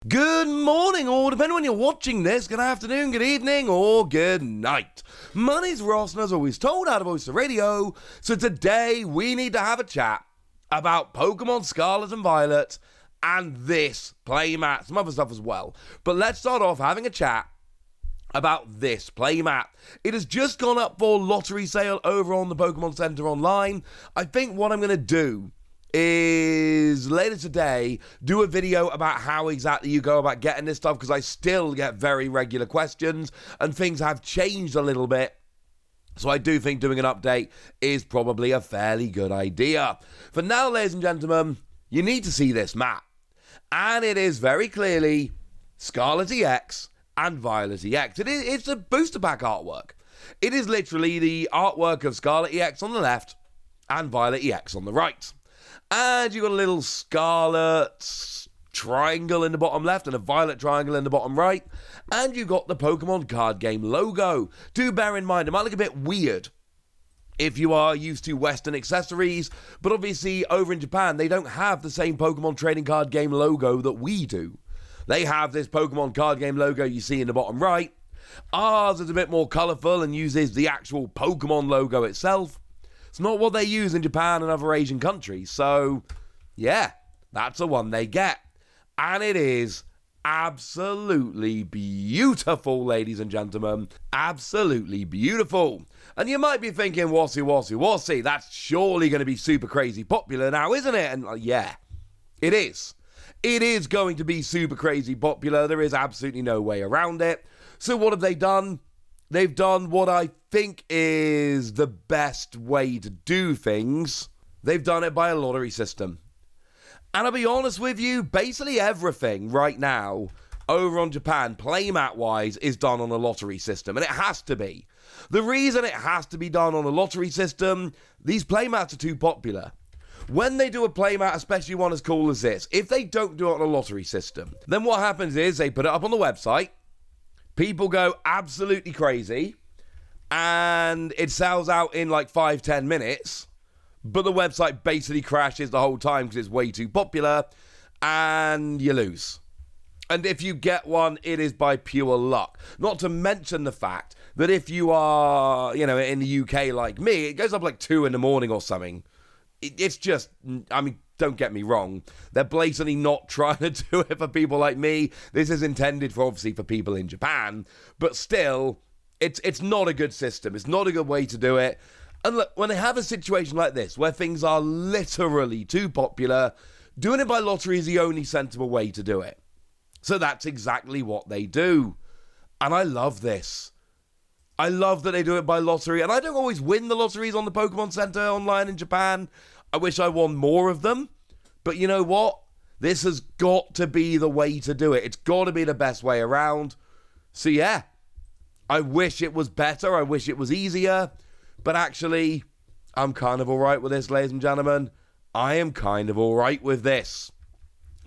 Good morning, or depending on when you're watching this, good afternoon, good evening, or good night. My name's Ross, and as always told out of Oyster Radio, so today we need to have a chat about Pokemon Scarlet and Violet and this playmat, some other stuff as well. But let's start off having a chat about this playmat. It has just gone up for lottery sale over on the Pokemon Center online. I think what I'm going to do is later today do a video about how exactly you go about getting this stuff, because I still get very regular questions and things have changed a little bit. So I do think doing an update is probably a fairly good idea. For now, ladies and gentlemen, you need to see this map. And it is very clearly Scarlet EX and Violet EX. It's a booster pack artwork. It is literally the artwork of Scarlet EX on the left and Violet EX on the right. And you've got a little Scarlet triangle in the bottom left and a Violet triangle in the bottom right. And you've got the Pokemon card game logo. Do bear in mind, it might look a bit weird if you are used to Western accessories, but obviously over in Japan, they don't have the same Pokemon trading card game logo that we do. They have this Pokemon card game logo you see in the bottom right. Ours is a bit more colourful and uses the actual Pokemon logo itself. It's not what they use in Japan and other Asian countries. So, yeah, that's the one they get. And it is absolutely beautiful, ladies and gentlemen. Absolutely beautiful. And you might be thinking, wassy, that's surely going to be super crazy popular now, isn't it? And yeah, it is. It is going to be super crazy popular. There is absolutely no way around it. So what have they done? They've done what I think is the best way to do things. They've done it by a lottery system. And I'll be honest with you, basically everything right now over on Japan, playmat-wise, is done on a lottery system. And it has to be. The reason it has to be done on a lottery system, these playmats are too popular. When they do a playmat, especially one as cool as this, if they don't do it on a lottery system, then what happens is they put it up on the website. People go absolutely crazy, and it sells out in like 5-10 minutes, but the website basically crashes the whole time because it's way too popular, and you lose. And if you get one, it is by pure luck. Not to mention the fact that if you are, in the UK like me, it goes up like 2 in the morning or something. It's just, don't get me wrong. They're blatantly not trying to do it for people like me. This is intended for, obviously, for people in Japan. But still, it's not a good system. It's not a good way to do it. And look, when they have a situation like this, where things are literally too popular, doing it by lottery is the only sensible way to do it. So that's exactly what they do. And I love this. I love that they do it by lottery. And I don't always win the lotteries on the Pokemon Center online in Japan. I wish I won more of them. But you know what? This has got to be the way to do it. It's got to be the best way around. So yeah, I wish it was better. I wish it was easier. But actually, I'm kind of all right with this, ladies and gentlemen. I am kind of all right with this.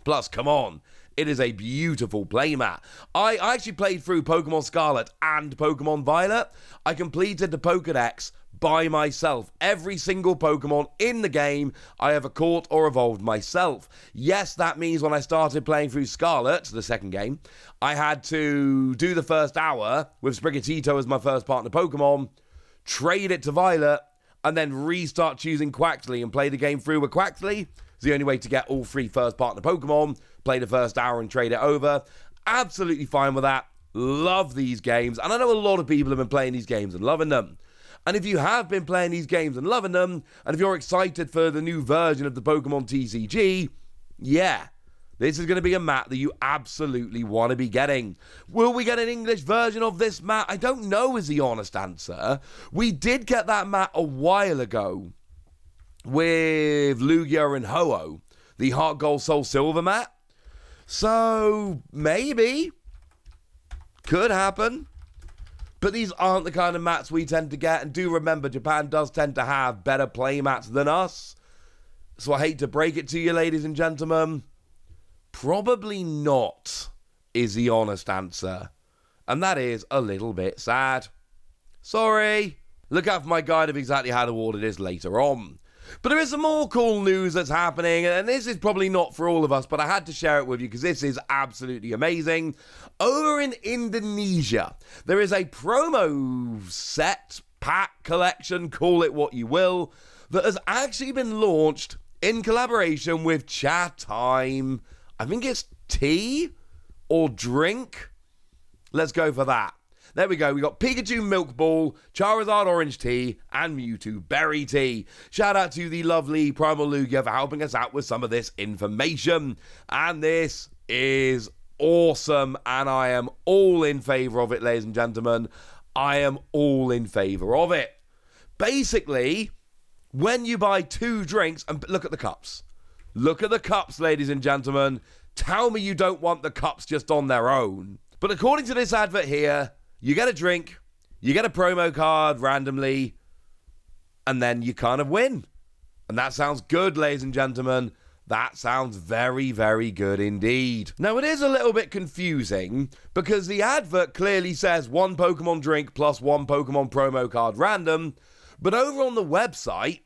Plus, come on. It is a beautiful playmat. I actually played through Pokemon Scarlet and Pokemon Violet. I completed the Pokédex by myself. Every single Pokemon in the game I ever caught or evolved myself. Yes, that means when I started playing through Scarlet, the second game, I had to do the first hour with Sprigatito as my first partner Pokemon, trade it to Violet, and then restart choosing Quaxly and play the game through with Quaxly. It's the only way to get all 3 first partner Pokemon, play the first hour and trade it over. Absolutely fine with that. Love these games. And I know a lot of people have been playing these games and loving them. And if you have been playing these games and loving them, and if you're excited for the new version of the Pokemon TCG, yeah, this is going to be a mat that you absolutely want to be getting. Will we get an English version of this mat? I don't know is the honest answer. We did get that mat a while ago with Lugia and Ho-Oh, the Heart Gold Soul Silver mat. So, maybe. Could happen. But these aren't the kind of mats we tend to get. And do remember, Japan does tend to have better play mats than us. So I hate to break it to you, ladies and gentlemen. Probably not is the honest answer. And that is a little bit sad. Sorry. Look out for my guide of exactly how to order this later on. But there is some more cool news that's happening, and this is probably not for all of us, but I had to share it with you because this is absolutely amazing. Over in Indonesia, there is a promo set, pack, collection, call it what you will, that has actually been launched in collaboration with Chat Time. I think it's tea or drink. Let's go for that. There we go. We got Pikachu Milk Ball, Charizard Orange Tea, and Mewtwo Berry Tea. Shout out to the lovely Primal Lugia for helping us out with some of this information. And this is awesome, and I am all in favor of it, ladies and gentlemen. I am all in favor of it. Basically, when you buy 2 drinks, and look at the cups. Look at the cups, ladies and gentlemen. Tell me you don't want the cups just on their own. But according to this advert here, you get a drink, you get a promo card randomly, and then you kind of win. And that sounds good, ladies and gentlemen. That sounds very, very good indeed. Now, it is a little bit confusing because the advert clearly says 1 Pokemon drink plus 1 Pokemon promo card random. But over on the website,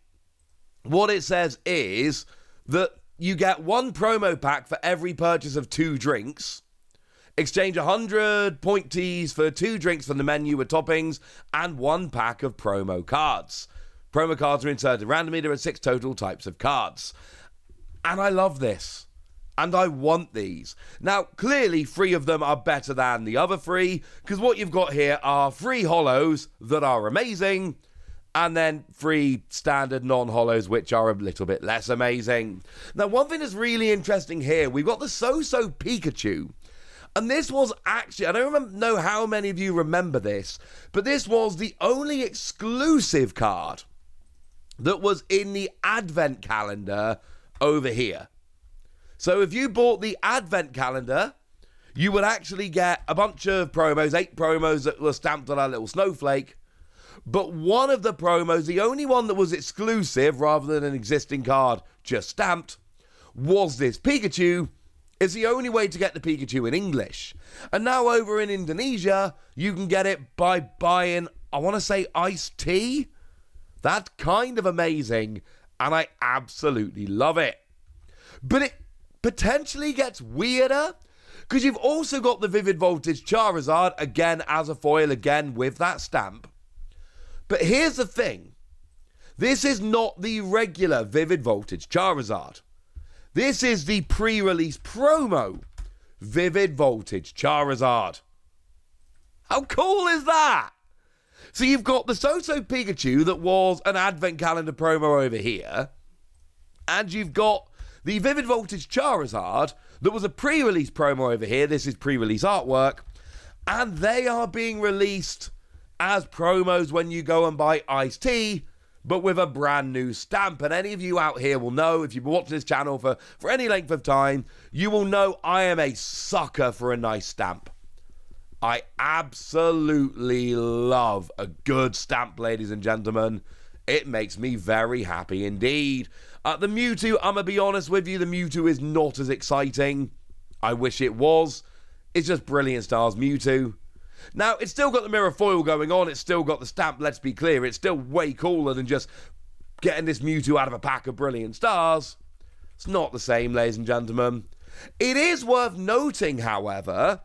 what it says is that you get 1 promo pack for every purchase of 2 drinks. Exchange 100 point teas for 2 drinks from the menu with toppings and 1 pack of promo cards. Promo cards are inserted randomly. There are 6 total types of cards. And I love this. And I want these. Now, clearly, 3 of them are better than the other 3, because what you've got here are 3 holos that are amazing, and then 3 standard non-holos, which are a little bit less amazing. Now, one thing that's really interesting here, we've got the So-So Pikachu. And this was actually, I don't know how many of you remember this, but this was the only exclusive card that was in the advent calendar over here. So if you bought the advent calendar, you would actually get a bunch of promos, 8 promos that were stamped on a little snowflake. But one of the promos, the only one that was exclusive rather than an existing card just stamped, was this Pikachu. It's the only way to get the Pikachu in English. And now over in Indonesia, you can get it by buying, I want to say, iced tea. That's kind of amazing, and I absolutely love it. But it potentially gets weirder, because you've also got the Vivid Voltage Charizard, again as a foil, again with that stamp. But here's the thing. This is not the regular Vivid Voltage Charizard. This is the pre-release promo Vivid Voltage Charizard. How cool is that? So you've got the So-So Pikachu that was an advent calendar promo over here, and you've got the Vivid Voltage Charizard that was a pre-release promo over here. This is pre-release artwork, and they are being released as promos when you go and buy iced tea, but with a brand new stamp. And any of you out here will know, if you've been watching this channel for any length of time, you will know I am a sucker for a nice stamp. I absolutely love a good stamp, ladies and gentlemen. It makes me very happy indeed. The Mewtwo, I'm going to be honest with you, the Mewtwo is not as exciting. I wish it was. It's just Brilliant Stars Mewtwo. Now, it's still got the mirror foil going on. It's still got the stamp, let's be clear. It's still way cooler than just getting this Mewtwo out of a pack of Brilliant Stars. It's not the same, ladies and gentlemen. It is worth noting, however,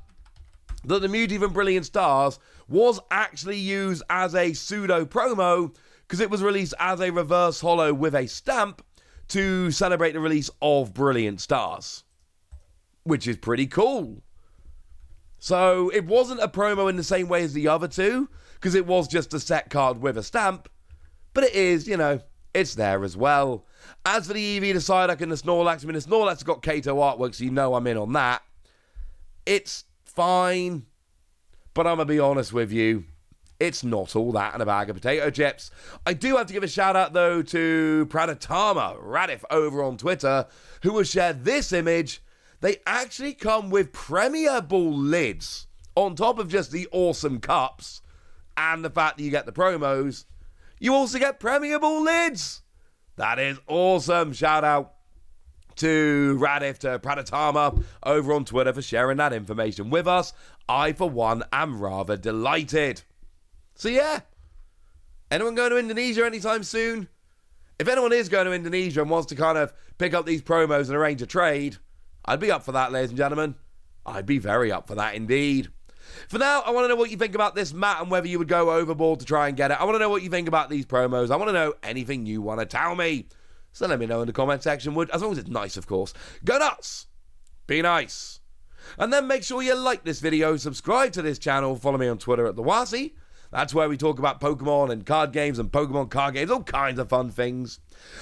that the Mewtwo from Brilliant Stars was actually used as a pseudo promo because it was released as a reverse holo with a stamp to celebrate the release of Brilliant Stars, which is pretty cool. So it wasn't a promo in the same way as the other 2, because it was just a set card with a stamp, but it is, you know, it's there as well. As for the Eevee, the Psyduck, and the Snorlax, I mean, the Snorlax has got Kato artwork, so you know I'm in on that. It's fine, but I'm going to be honest with you, it's not all that in a bag of potato chips. I do have to give a shout out, though, to Praditama Radif over on Twitter, who has shared this image. They actually come with Premier Ball lids on top of just the awesome cups and the fact that you get the promos. You also get Premier Ball lids. That is awesome. Shout out to Radif, to Praditama over on Twitter for sharing that information with us. I, for one, am rather delighted. So yeah, anyone going to Indonesia anytime soon? if anyone is going to Indonesia and wants to kind of pick up these promos and arrange a trade, I'd be up for that, ladies and gentlemen. I'd be very up for that indeed. For now, I want to know what you think about this mat and whether you would go overboard to try and get it. I want to know what you think about these promos. I want to know anything you want to tell me. So let me know in the comment section, as long as it's nice, of course. Go nuts! Be nice. And then make sure you like this video, subscribe to this channel, follow me on Twitter at TheWasi. That's where we talk about Pokemon and card games and Pokemon card games, all kinds of fun things.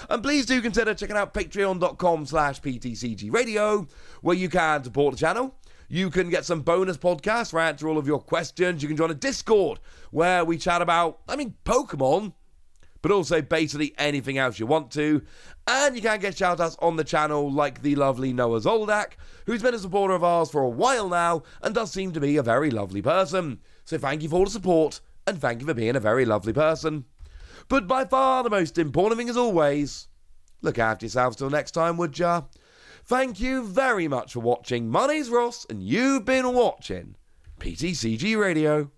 And please do consider checking out patreon.com/PTCG Radio, where you can support the channel. You can get some bonus podcasts where I answer all of your questions. You can join a Discord where we chat about, Pokemon, but also basically anything else you want to. And you can get shout-outs on the channel like the lovely Noah Zoldak, who's been a supporter of ours for a while now and does seem to be a very lovely person. So thank you for all the support, and thank you for being a very lovely person. But by far the most important thing as always, look after yourselves till next time, would ya? Thank you very much for watching. My name's Ross, and you've been watching PTCG Radio.